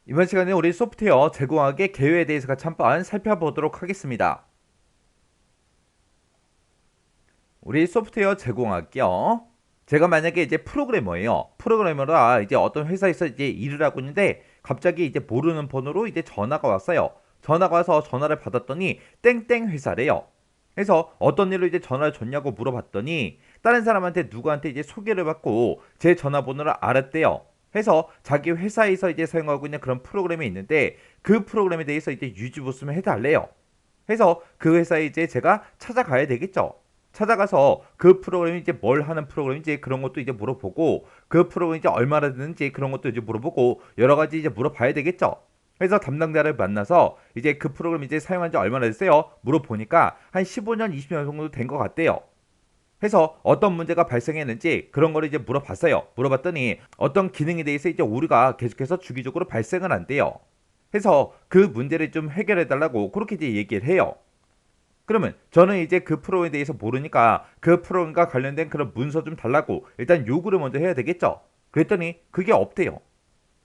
이번 시간에 우리 소프트웨어 제공하기 개요에 대해서 같이 한번 살펴보도록 하겠습니다. 우리 소프트웨어 제공하기요. 제가 만약에 이제 프로그래머예요. 프로그래머라 이제 어떤 회사에서 이제 일을 하고 있는데 갑자기 이제 모르는 번호로 이제 전화가 왔어요. 전화가 와서 전화를 받았더니 땡땡 회사래요. 그래서 어떤 일로 이제 전화를 줬냐고 물어봤더니 다른 사람한테 누구한테 이제 소개를 받고 제 전화번호를 알았대요. 해서 자기 회사에서 이제 사용하고 있는 그런 프로그램이 있는데 그 프로그램에 대해서 이제 유지 보수를 해달래요. 해서 그 회사에 이제 제가 찾아가야 되겠죠. 찾아가서 그 프로그램이 이제 뭘 하는 프로그램인지 그런 것도 이제 물어보고 그 프로그램이 이제 얼마나 되는지 그런 것도 이제 물어보고 여러 가지 이제 물어봐야 되겠죠. 그래서 담당자를 만나서 이제 그 프로그램 이제 사용한 지 얼마나 됐어요? 물어보니까 한 15년, 20년 정도 된 것 같대요. 해서 어떤 문제가 발생했는지 그런 거를 이제 물어봤어요. 물어봤더니 어떤 기능에 대해서 이제 오류가 계속해서 주기적으로 발생을 한대요. 해서 그 문제를 좀 해결해 달라고 그렇게 이제 얘기를 해요. 그러면 저는 이제 그 프로에 대해서 모르니까 그 프로그램과 관련된 그런 문서 좀 달라고 일단 요구를 먼저 해야 되겠죠. 그랬더니 그게 없대요.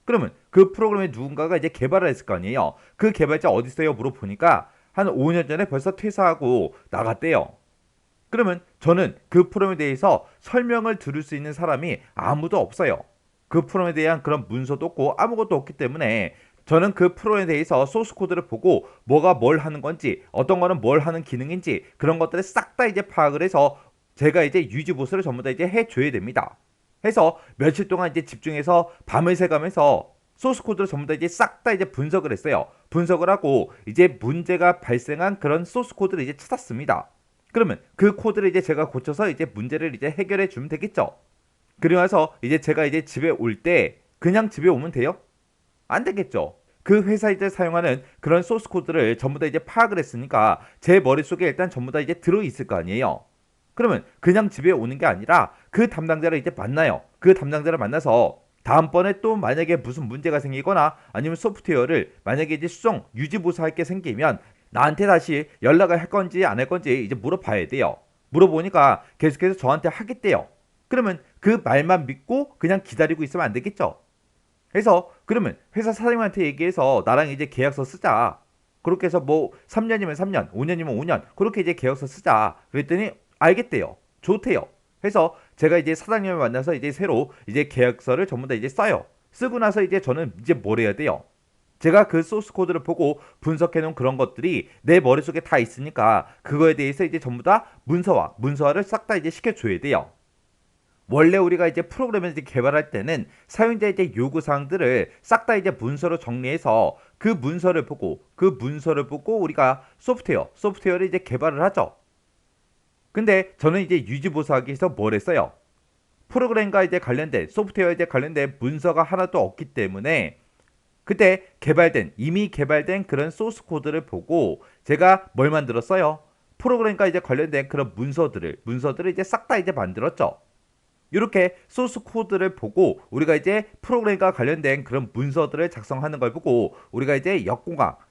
그러면 그 프로그램에 누군가가 이제 개발을 했을 거 아니에요. 그 개발자 어디 있어요? 물어보니까 한 5년 전에 벌써 퇴사하고 나갔대요. 그러면 저는 그 프로그램에 대해서 설명을 들을 수 있는 사람이 아무도 없어요. 그 프로그램에 대한 그런 문서도 없고 아무것도 없기 때문에 저는 그 프로그램에 대해서 소스 코드를 보고 뭐가 뭘 하는 건지 어떤 거는 뭘 하는 기능인지 그런 것들을 싹 다 이제 파악을 해서 제가 이제 유지 보수를 전부 다 이제 해줘야 됩니다. 해서 며칠 동안 이제 집중해서 밤을 새가면서 소스 코드를 전부 다 이제 싹 다 이제 분석을 했어요. 분석을 하고 이제 문제가 발생한 그런 소스 코드를 이제 찾았습니다. 그러면 그 코드를 이제 제가 고쳐서 이제 문제를 이제 해결해 주면 되겠죠. 그리고 나서 이제 제가 이제 집에 올 때 그냥 집에 오면 돼요? 안 되겠죠. 그 회사에서 사용하는 그런 소스 코드를 전부 다 이제 파악을 했으니까 제 머릿속에 일단 전부 다 이제 들어 있을 거 아니에요. 그러면 그냥 집에 오는 게 아니라 그 담당자를 이제 만나요. 그 담당자를 만나서 다음번에 또 만약에 무슨 문제가 생기거나 아니면 소프트웨어를 만약에 이제 수정 유지 보수할 게 생기면 나한테 다시 연락을 할 건지 안 할 건지 이제 물어봐야 돼요. 물어보니까 계속해서 저한테 하겠대요. 그러면 그 말만 믿고 그냥 기다리고 있으면 안 되겠죠. 그래서 그러면 회사 사장님한테 얘기해서 나랑 이제 계약서 쓰자. 그렇게 해서 뭐 3년이면 3년, 5년이면 5년 그렇게 이제 계약서 쓰자. 그랬더니 알겠대요. 좋대요. 해서 제가 이제 사장님을 만나서 이제 새로 이제 계약서를 전부 다 이제 써요. 쓰고 나서 이제 저는 이제 뭘 해야 돼요? 제가 그 소스 코드를 보고 분석해 놓은 그런 것들이 내 머릿속에 다 있으니까 그거에 대해서 이제 전부 다 문서화를 싹 다 이제 시켜줘야 돼요. 원래 우리가 이제 프로그램을 이제 개발할 때는 사용자 이제 요구 사항들을 싹 다 이제 문서로 정리해서 그 문서를 보고 우리가 소프트웨어를 이제 개발을 하죠. 근데 저는 이제 유지 보수하기 위해서 뭘 했어요? 프로그램과 이제 관련된 소프트웨어에 이제 관련된 문서가 하나도 없기 때문에 그때 이미 개발된 그런 소스 코드를 보고 제가 뭘 만들었어요? 프로그램과 이제 관련된 그런 문서들을 이제 싹 다 이제 만들었죠. 이렇게 소스 코드를 보고 우리가 이제 프로그램과 관련된 그런 문서들을 작성하는 걸 보고 우리가 이제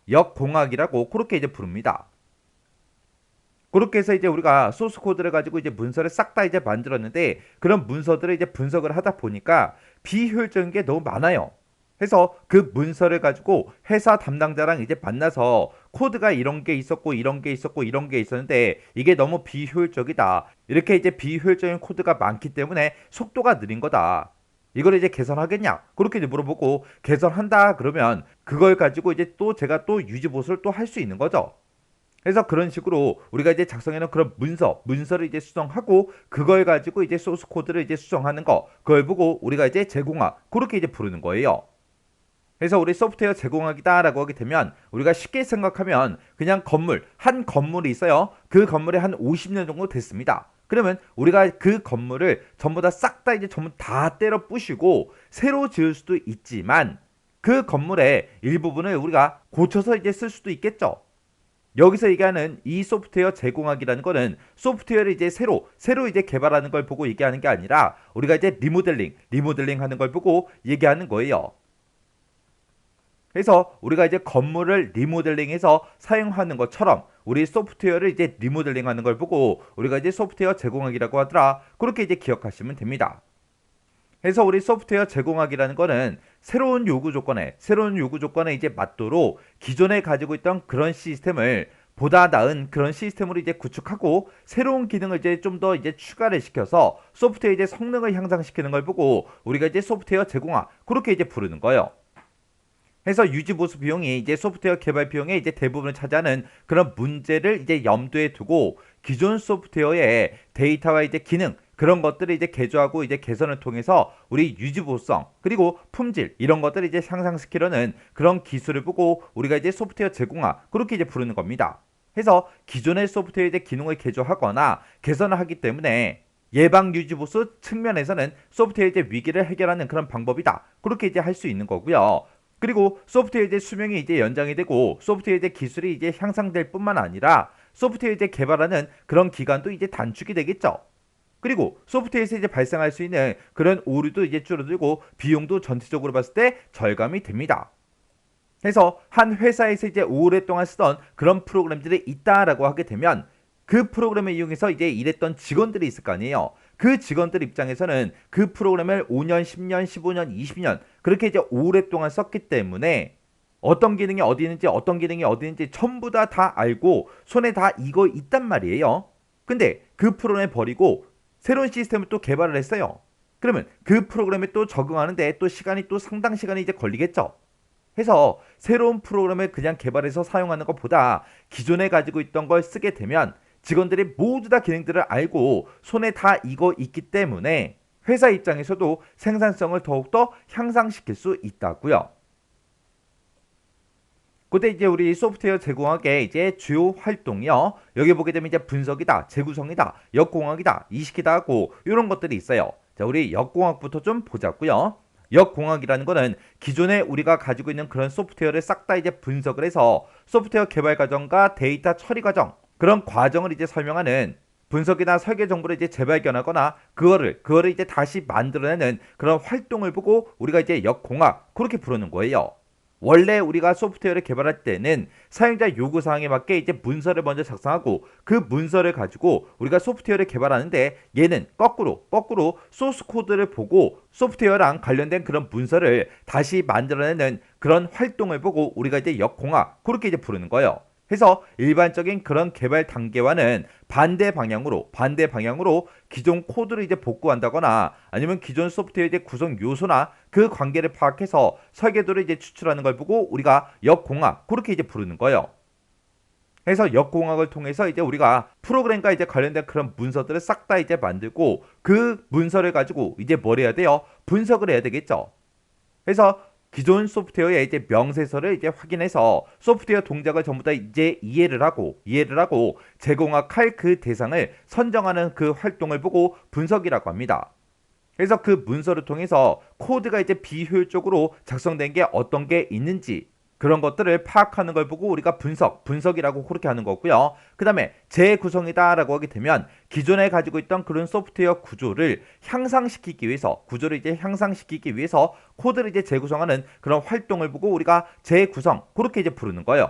역공학이라고 그렇게 이제 부릅니다. 그렇게 해서 이제 우리가 소스 코드를 가지고 이제 문서를 싹 다 이제 만들었는데 그런 문서들을 이제 분석을 하다 보니까 비효율적인 게 너무 많아요. 해서 그 문서를 가지고 회사 담당자랑 이제 만나서 코드가 이런 게 있었고 이런 게 있었고 이런 게 있었는데 이게 너무 비효율적이다. 이렇게 이제 비효율적인 코드가 많기 때문에 속도가 느린 거다. 이걸 이제 개선하겠냐? 그렇게 이제 물어보고 개선한다 그러면 그걸 가지고 이제 또 제가 또 유지 보수를 또 할 수 있는 거죠. 그래서 그런 식으로 우리가 이제 작성해놓은 그런 문서를 이제 수정하고 그걸 가지고 이제 소스 코드를 이제 수정하는 거, 그걸 보고 우리가 이제 제공학 그렇게 이제 부르는 거예요. 그래서 우리 소프트웨어 제공학이다라고 하게 되면 우리가 쉽게 생각하면 그냥 한 건물이 있어요. 그 건물이 한 50년 정도 됐습니다. 그러면 우리가 그 건물을 전부 다 싹 다 이제 전부 다 때려 부시고 새로 지을 수도 있지만 그 건물의 일부분을 우리가 고쳐서 이제 쓸 수도 있겠죠. 여기서 얘기하는 이 소프트웨어 제공학이라는 거는 소프트웨어를 이제 새로 이제 개발하는 걸 보고 얘기하는 게 아니라 우리가 이제 리모델링 하는 걸 보고 얘기하는 거예요. 그래서 우리가 이제 건물을 리모델링해서 사용하는 것처럼 우리 소프트웨어를 이제 리모델링하는 걸 보고 우리가 이제 소프트웨어 제공학이라고 하더라. 그렇게 이제 기억하시면 됩니다. 그래서 우리 소프트웨어 제공학이라는 거는 새로운 요구 조건에 이제 맞도록 기존에 가지고 있던 그런 시스템을 보다 나은 그런 시스템으로 이제 구축하고 새로운 기능을 이제 좀 더 이제 추가를 시켜서 소프트웨어 이제 성능을 향상시키는 걸 보고 우리가 이제 소프트웨어 제공화 그렇게 이제 부르는 거예요. 해서 유지 보수 비용이 이제 소프트웨어 개발 비용의 이제 대부분을 차지하는 그런 문제를 이제 염두에 두고 기존 소프트웨어의 데이터와 이제 기능 그런 것들을 이제 개조하고 이제 개선을 통해서 우리 유지 보수성 그리고 품질 이런 것들을 이제 향상시키려는 그런 기술을 보고 우리가 이제 소프트웨어 제공화 그렇게 이제 부르는 겁니다. 해서 기존의 소프트웨어 이제 기능을 개조하거나 개선을 하기 때문에 예방 유지 보수 측면에서는 소프트웨어 이제 위기를 해결하는 그런 방법이다. 그렇게 이제 할 수 있는 거고요. 그리고 소프트웨어 이제 수명이 이제 연장이 되고 소프트웨어 이제 기술이 이제 향상될 뿐만 아니라 소프트웨어 이제 개발하는 그런 기간도 이제 단축이 되겠죠. 그리고 소프트웨어에서 이제 발생할 수 있는 그런 오류도 이제 줄어들고 비용도 전체적으로 봤을 때 절감이 됩니다. 그래서 한 회사에서 이제 오랫동안 쓰던 그런 프로그램들이 있다라고 하게 되면 그 프로그램을 이용해서 이제 일했던 직원들이 있을 거 아니에요. 그 직원들 입장에서는 그 프로그램을 5년, 10년, 15년, 20년 그렇게 이제 오랫동안 썼기 때문에 어떤 기능이 어디 있는지 어떤 기능이 어디 있는지 전부 다 알고 손에 다 이거 있단 말이에요. 근데 그 프로그램을 버리고 새로운 시스템을 또 개발을 했어요. 그러면 그 프로그램에 또 적응하는데 또 시간이 또 상당 시간이 이제 걸리겠죠. 해서 새로운 프로그램을 그냥 개발해서 사용하는 것보다 기존에 가지고 있던 걸 쓰게 되면 직원들이 모두 다 기능들을 알고 손에 다 이거 있기 때문에 회사 입장에서도 생산성을 더욱더 향상시킬 수 있다고요. 그때 이제 우리 소프트웨어 제공학의 이제 주요 활동이요. 여기 보게 되면 이제 분석이다, 재구성이다, 역공학이다, 이식이다 하고 이런 것들이 있어요. 자, 우리 역공학부터 좀 보자고요. 역공학이라는 거는 기존에 우리가 가지고 있는 그런 소프트웨어를 싹 다 이제 분석을 해서 소프트웨어 개발 과정과 데이터 처리 과정 그런 과정을 이제 설명하는 분석이나 설계 정보를 이제 재발견하거나 그거를 이제 다시 만들어내는 그런 활동을 보고 우리가 이제 역공학 그렇게 부르는 거예요. 원래 우리가 소프트웨어를 개발할 때는 사용자 요구사항에 맞게 이제 문서를 먼저 작성하고 그 문서를 가지고 우리가 소프트웨어를 개발하는데 얘는 거꾸로 소스 코드를 보고 소프트웨어랑 관련된 그런 문서를 다시 만들어내는 그런 활동을 보고 우리가 이제 역공학 그렇게 이제 부르는 거예요. 해서 일반적인 그런 개발 단계와는 반대 방향으로 기존 코드를 이제 복구한다거나 아니면 기존 소프트웨어 이제 구성 요소나 그 관계를 파악해서 설계도를 이제 추출하는 걸 보고 우리가 역공학 그렇게 이제 부르는 거예요. 그래서 역공학을 통해서 이제 우리가 프로그램과 이제 관련된 그런 문서들을 싹 다 이제 만들고 그 문서를 가지고 이제 뭘 해야 돼요? 분석을 해야 되겠죠. 그래서 기존 소프트웨어의 이제 명세서를 이제 확인해서 소프트웨어 동작을 전부 다 이제 이해를 하고 제공할 그 대상을 선정하는 그 활동을 보고 분석이라고 합니다. 그래서 그 문서를 통해서 코드가 이제 비효율적으로 작성된 게 어떤 게 있는지 그런 것들을 파악하는 걸 보고 우리가 분석이라고 그렇게 하는 거고요. 그 다음에 재구성이다라고 하게 되면 기존에 가지고 있던 그런 소프트웨어 구조를 구조를 이제 향상시키기 위해서 코드를 이제 재구성하는 그런 활동을 보고 우리가 재구성 그렇게 이제 부르는 거예요.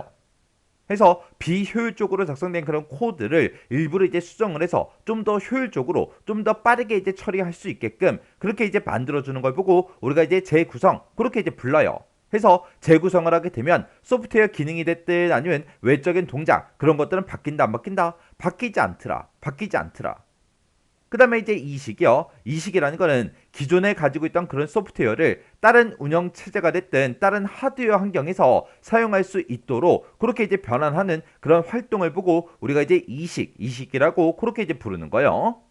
해서 비효율적으로 작성된 그런 코드를 일부러 이제 수정을 해서 좀 더 효율적으로 좀 더 빠르게 이제 처리할 수 있게끔 그렇게 이제 만들어주는 걸 보고 우리가 이제 재구성 그렇게 이제 불러요. 해서 재구성을 하게 되면 소프트웨어 기능이 됐든 아니면 외적인 동작 그런 것들은 바뀐다 안 바뀐다? 바뀌지 않더라. 그 다음에 이제 이식이라는 거는 기존에 가지고 있던 그런 소프트웨어를 다른 운영 체제가 됐든 다른 하드웨어 환경에서 사용할 수 있도록 그렇게 이제 변환하는 그런 활동을 보고 우리가 이제 이식이라고 그렇게 이제 부르는 거예요.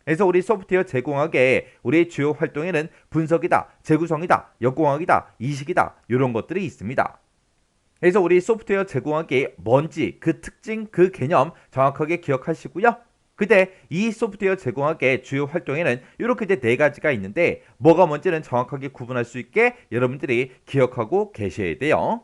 그래서 우리 소프트웨어 제공학의 우리의 주요 활동에는 분석이다, 재구성이다, 역공학이다, 이식이다 이런 것들이 있습니다. 그래서 우리 소프트웨어 제공학이 뭔지 그 특징, 그 개념 정확하게 기억하시고요. 근데 이 소프트웨어 제공학의 주요 활동에는 이렇게 이제 네 가지가 있는데 뭐가 뭔지는 정확하게 구분할 수 있게 여러분들이 기억하고 계셔야 돼요.